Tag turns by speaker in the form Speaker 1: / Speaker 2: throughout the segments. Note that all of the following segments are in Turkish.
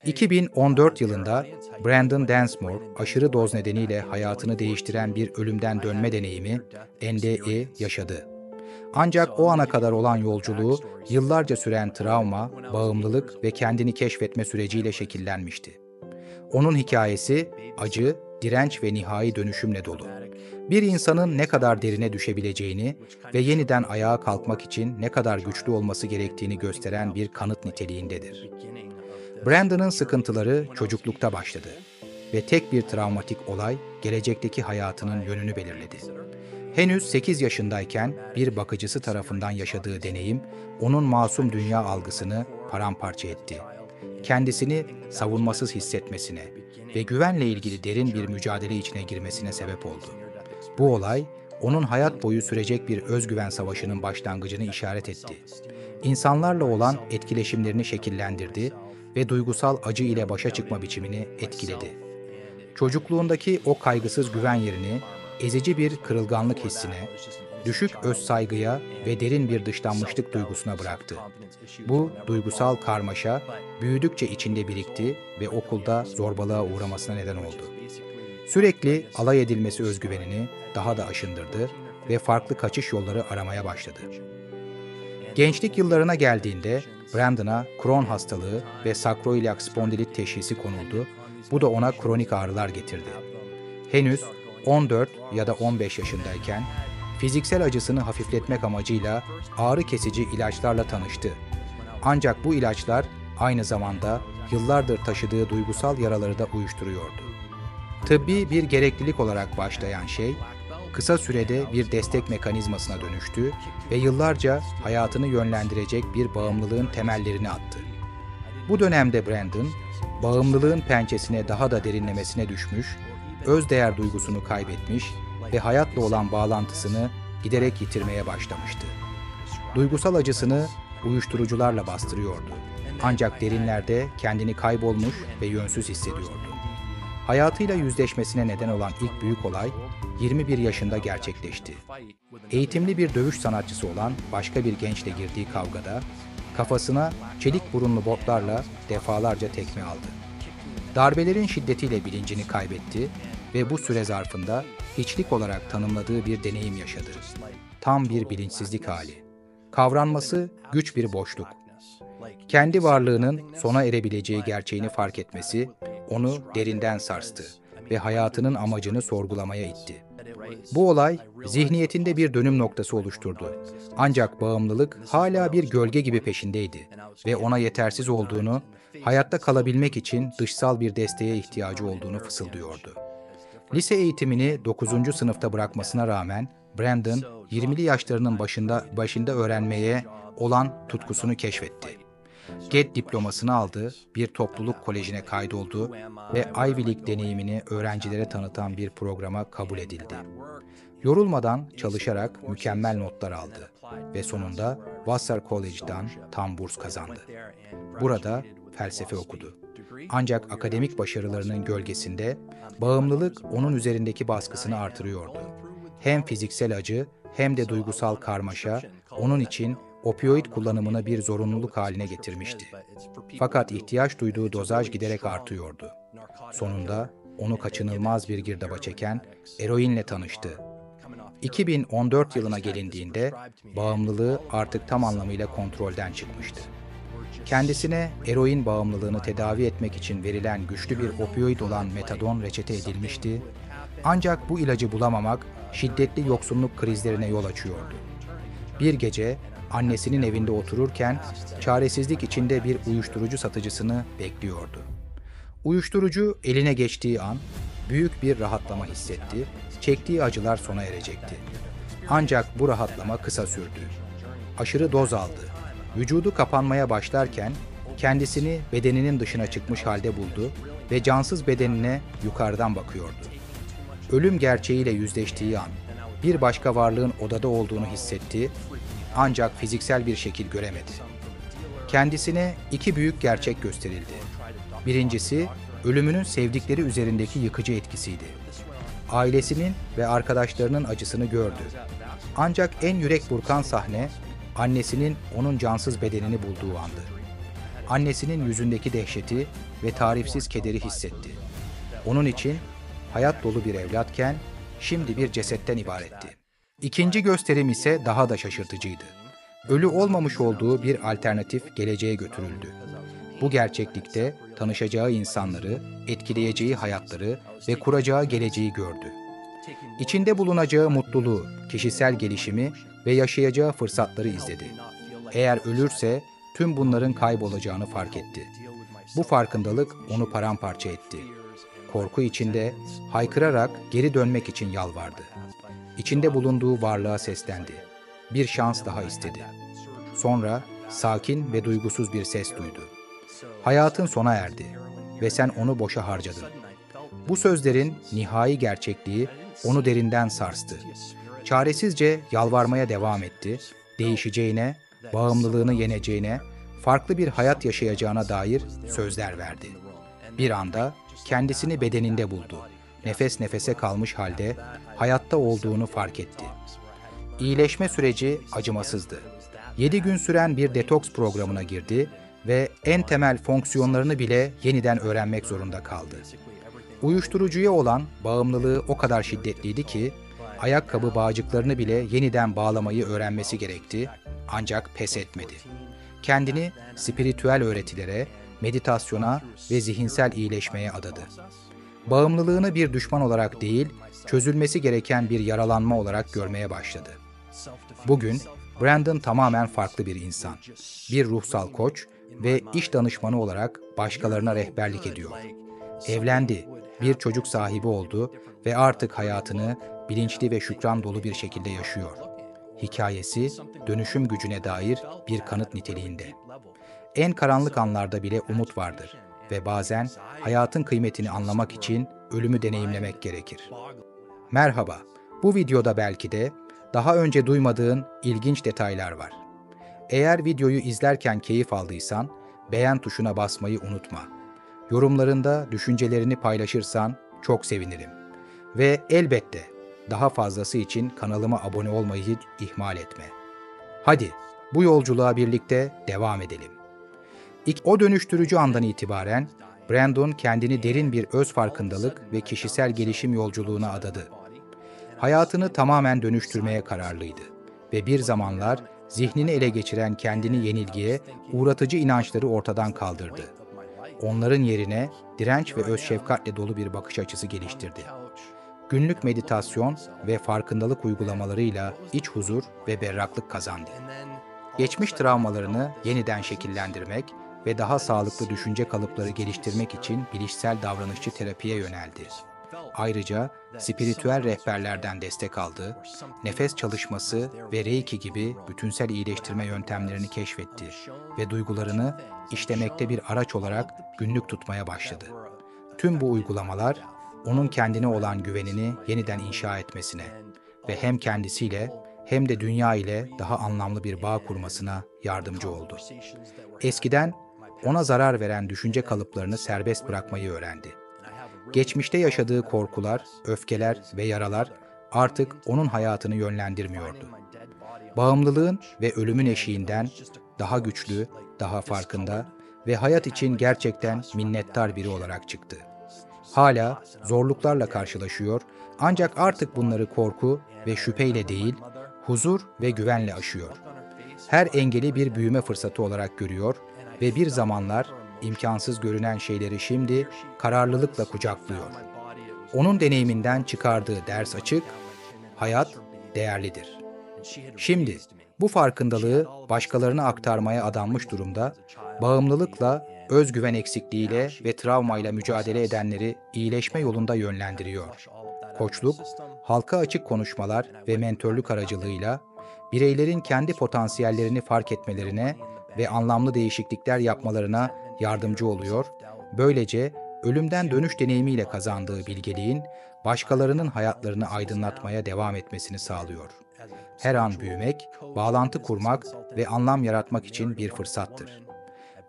Speaker 1: 2014 yılında Brandon Densmore aşırı doz nedeniyle hayatını değiştiren bir ölümden dönme deneyimi NDE yaşadı. Ancak o ana kadar olan yolculuğu yıllarca süren travma, bağımlılık ve kendini keşfetme süreciyle şekillenmişti. Onun hikayesi acı, direnç ve nihai dönüşümle dolu. Bir insanın ne kadar derine düşebileceğini ve yeniden ayağa kalkmak için ne kadar güçlü olması gerektiğini gösteren bir kanıt niteliğindedir. Brandon'ın sıkıntıları çocuklukta başladı ve tek bir travmatik olay gelecekteki hayatının yönünü belirledi. Henüz 8 yaşındayken bir bakıcısı tarafından yaşadığı deneyim onun masum dünya algısını paramparça etti. Kendisini savunmasız hissetmesine ve güvenle ilgili derin bir mücadele içine girmesine sebep oldu. Bu olay, onun hayat boyu sürecek bir özgüven savaşının başlangıcını işaret etti. İnsanlarla olan etkileşimlerini şekillendirdi ve duygusal acı ile başa çıkma biçimini etkiledi. Çocukluğundaki o kaygısız güven yerini ezici bir kırılganlık hissine, düşük özsaygıya ve derin bir dışlanmışlık duygusuna bıraktı. Bu duygusal karmaşa büyüdükçe içinde birikti ve okulda zorbalığa uğramasına neden oldu. Sürekli alay edilmesi özgüvenini daha da aşındırdı ve farklı kaçış yolları aramaya başladı. Gençlik yıllarına geldiğinde Brandon'a Crohn hastalığı ve sakroiliak spondilit teşhisi konuldu. Bu da ona kronik ağrılar getirdi. Henüz 14 ya da 15 yaşındayken fiziksel acısını hafifletmek amacıyla ağrı kesici ilaçlarla tanıştı. Ancak bu ilaçlar aynı zamanda yıllardır taşıdığı duygusal yaraları da uyuşturuyordu. Tıbbi bir gereklilik olarak başlayan şey, kısa sürede bir destek mekanizmasına dönüştü ve yıllarca hayatını yönlendirecek bir bağımlılığın temellerini attı. Bu dönemde Brandon, bağımlılığın pençesine daha da derinlemesine düşmüş, özdeğer duygusunu kaybetmiş ve hayatla olan bağlantısını giderek yitirmeye başlamıştı. Duygusal acısını uyuşturucularla bastırıyordu. Ancak derinlerde kendini kaybolmuş ve yönsüz hissediyordu. Hayatıyla yüzleşmesine neden olan ilk büyük olay 21 yaşında gerçekleşti. Eğitimli bir dövüş sanatçısı olan başka bir gençle girdiği kavgada kafasına çelik burunlu botlarla defalarca tekme aldı. Darbelerin şiddetiyle bilincini kaybetti ve bu süre zarfında hiçlik olarak tanımladığı bir deneyim yaşadı. Tam bir bilinçsizlik hali. Kavranması güç bir boşluk. Kendi varlığının sona erebileceği gerçeğini fark etmesi onu derinden sarstı ve hayatının amacını sorgulamaya itti. Bu olay zihniyetinde bir dönüm noktası oluşturdu. Ancak bağımlılık hala bir gölge gibi peşindeydi ve ona yetersiz olduğunu, hayatta kalabilmek için dışsal bir desteğe ihtiyacı olduğunu fısıldıyordu. Lise eğitimini 9. sınıfta bırakmasına rağmen Brandon 20'li yaşlarının başında öğrenmeye olan tutkusunu keşfetti. GED diplomasını aldı, bir topluluk kolejine kaydoldu ve Ivy League deneyimini öğrencilere tanıtan bir programa kabul edildi. Yorulmadan çalışarak mükemmel notlar aldı ve sonunda Vassar College'dan tam burs kazandı. Burada felsefe okudu. Ancak akademik başarılarının gölgesinde bağımlılık onun üzerindeki baskısını artırıyordu. Hem fiziksel acı hem de duygusal karmaşa onun için opioid kullanımını bir zorunluluk haline getirmişti. Fakat ihtiyaç duyduğu dozaj giderek artıyordu. Sonunda onu kaçınılmaz bir girdaba çeken eroinle tanıştı. 2014 yılına gelindiğinde bağımlılığı artık tam anlamıyla kontrolden çıkmıştı. Kendisine eroin bağımlılığını tedavi etmek için verilen güçlü bir opioid olan metadon reçete edilmişti. Ancak bu ilacı bulamamak şiddetli yoksunluk krizlerine yol açıyordu. Bir gece annesinin evinde otururken çaresizlik içinde bir uyuşturucu satıcısını bekliyordu. Uyuşturucu eline geçtiği an büyük bir rahatlama hissetti, çektiği acılar sona erecekti. Ancak bu rahatlama kısa sürdü. Aşırı doz aldı. Vücudu kapanmaya başlarken kendisini bedeninin dışına çıkmış halde buldu ve cansız bedenine yukarıdan bakıyordu. Ölüm gerçeğiyle yüzleştiği an bir başka varlığın odada olduğunu hissetti ancak fiziksel bir şekil göremedi. Kendisine iki büyük gerçek gösterildi. Birincisi, ölümünün sevdikleri üzerindeki yıkıcı etkisiydi. Ailesinin ve arkadaşlarının acısını gördü. Ancak en yürek burkan sahne, annesinin onun cansız bedenini bulduğu andı. Annesinin yüzündeki dehşeti ve tarifsiz kederi hissetti. Onun için hayat dolu bir evlatken şimdi bir cesetten ibaretti. İkinci gösterim ise daha da şaşırtıcıydı. Ölü olmamış olduğu bir alternatif geleceğe götürüldü. Bu gerçeklikte tanışacağı insanları, etkileyeceği hayatları ve kuracağı geleceği gördü. İçinde bulunacağı mutluluğu, kişisel gelişimi ve yaşayacağı fırsatları izledi. Eğer ölürse tüm bunların kaybolacağını fark etti. Bu farkındalık onu paramparça etti. Korku içinde haykırarak geri dönmek için yalvardı. İçinde bulunduğu varlığa seslendi. Bir şans daha istedi. Sonra sakin ve duygusuz bir ses duydu. Hayatın sona erdi ve sen onu boşa harcadın. Bu sözlerin nihai gerçekliği onu derinden sarstı. Çaresizce yalvarmaya devam etti. Değişeceğine, bağımlılığını yeneceğine, farklı bir hayat yaşayacağına dair sözler verdi. Bir anda kendisini bedeninde buldu. Nefes nefese kalmış halde hayatta olduğunu fark etti. İyileşme süreci acımasızdı. 7 gün süren bir detoks programına girdi ve en temel fonksiyonlarını bile yeniden öğrenmek zorunda kaldı. Uyuşturucuya olan bağımlılığı o kadar şiddetliydi ki, ayakkabı bağcıklarını bile yeniden bağlamayı öğrenmesi gerekti, ancak pes etmedi. Kendini spiritüel öğretilere, meditasyona ve zihinsel iyileşmeye adadı. Bağımlılığını bir düşman olarak değil, çözülmesi gereken bir yaralanma olarak görmeye başladı. Bugün Brandon tamamen farklı bir insan. Bir ruhsal koç ve iş danışmanı olarak başkalarına rehberlik ediyor. Evlendi, bir çocuk sahibi oldu ve artık hayatını bilinçli ve şükran dolu bir şekilde yaşıyor. Hikayesi, dönüşüm gücüne dair bir kanıt niteliğinde. En karanlık anlarda bile umut vardır ve bazen hayatın kıymetini anlamak için ölümü deneyimlemek gerekir. Merhaba, bu videoda belki de daha önce duymadığın ilginç detaylar var. Eğer videoyu izlerken keyif aldıysan, beğen tuşuna basmayı unutma. Yorumlarında düşüncelerini paylaşırsan çok sevinirim. Ve elbette daha fazlası için kanalıma abone olmayı hiç ihmal etme. Hadi bu yolculuğa birlikte devam edelim. O dönüştürücü andan itibaren Brandon kendini derin bir öz farkındalık ve kişisel gelişim yolculuğuna adadı. Hayatını tamamen dönüştürmeye kararlıydı ve bir zamanlar zihnini ele geçiren kendini yenilgiye uğratıcı inançları ortadan kaldırdı. Onların yerine direnç ve öz şefkatle dolu bir bakış açısı geliştirdi. Günlük meditasyon ve farkındalık uygulamalarıyla iç huzur ve berraklık kazandı. Geçmiş travmalarını yeniden şekillendirmek ve daha sağlıklı düşünce kalıpları geliştirmek için bilişsel davranışçı terapiye yöneldi. Ayrıca spiritüel rehberlerden destek aldı, nefes çalışması ve Reiki gibi bütünsel iyileştirme yöntemlerini keşfetti ve duygularını işlemekte bir araç olarak günlük tutmaya başladı. Tüm bu uygulamalar, onun kendine olan güvenini yeniden inşa etmesine ve hem kendisiyle hem de dünya ile daha anlamlı bir bağ kurmasına yardımcı oldu. Eskiden ona zarar veren düşünce kalıplarını serbest bırakmayı öğrendi. Geçmişte yaşadığı korkular, öfkeler ve yaralar artık onun hayatını yönlendirmiyordu. Bağımlılığın ve ölümün eşiğinden daha güçlü, daha farkında ve hayat için gerçekten minnettar biri olarak çıktı. Hala zorluklarla karşılaşıyor, ancak artık bunları korku ve şüpheyle değil, huzur ve güvenle aşıyor. Her engeli bir büyüme fırsatı olarak görüyor ve bir zamanlar imkansız görünen şeyleri şimdi kararlılıkla kucaklıyor. Onun deneyiminden çıkardığı ders açık, hayat değerlidir. Şimdi bu farkındalığı başkalarına aktarmaya adanmış durumda, bağımlılıkla, özgüven eksikliğiyle ve travmayla mücadele edenleri iyileşme yolunda yönlendiriyor. Koçluk, halka açık konuşmalar ve mentörlük aracılığıyla bireylerin kendi potansiyellerini fark etmelerine ve anlamlı değişiklikler yapmalarına yardımcı oluyor. Böylece ölümden dönüş deneyimiyle kazandığı bilgeliğin başkalarının hayatlarını aydınlatmaya devam etmesini sağlıyor. Her an büyümek, bağlantı kurmak ve anlam yaratmak için bir fırsattır.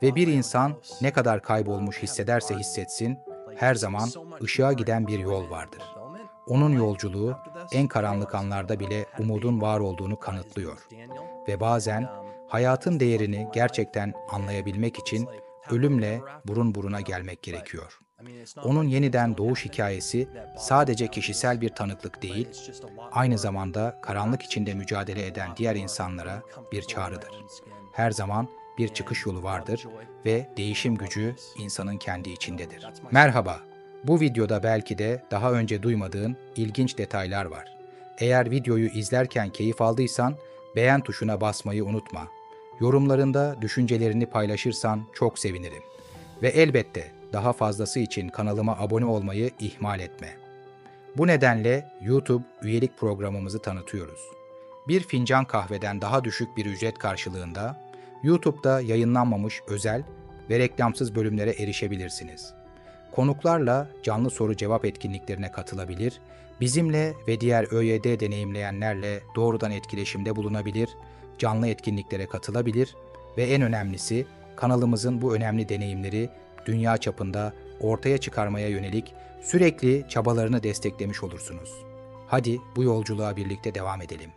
Speaker 1: Ve bir insan ne kadar kaybolmuş hissederse hissetsin, her zaman ışığa giden bir yol vardır. Onun yolculuğu en karanlık anlarda bile umudun var olduğunu kanıtlıyor. Ve bazen hayatın değerini gerçekten anlayabilmek için ölümle burun buruna gelmek gerekiyor. Onun yeniden doğuş hikayesi sadece kişisel bir tanıklık değil, aynı zamanda karanlık içinde mücadele eden diğer insanlara bir çağrıdır. Her zaman bir çıkış yolu vardır ve değişim gücü insanın kendi içindedir. Merhaba, bu videoda belki de daha önce duymadığın ilginç detaylar var. Eğer videoyu izlerken keyif aldıysan beğen tuşuna basmayı unutma. Yorumlarında düşüncelerini paylaşırsan çok sevinirim. Ve elbette daha fazlası için kanalıma abone olmayı ihmal etme. Bu nedenle YouTube üyelik programımızı tanıtıyoruz. Bir fincan kahveden daha düşük bir ücret karşılığında YouTube'da yayınlanmamış özel ve reklamsız bölümlere erişebilirsiniz. Konuklarla canlı soru-cevap etkinliklerine katılabilir, bizimle ve diğer ÖYD deneyimleyenlerle doğrudan etkileşimde bulunabilir, canlı etkinliklere katılabilir ve en önemlisi kanalımızın bu önemli deneyimleri dünya çapında ortaya çıkarmaya yönelik sürekli çabalarını desteklemiş olursunuz. Hadi bu yolculuğa birlikte devam edelim.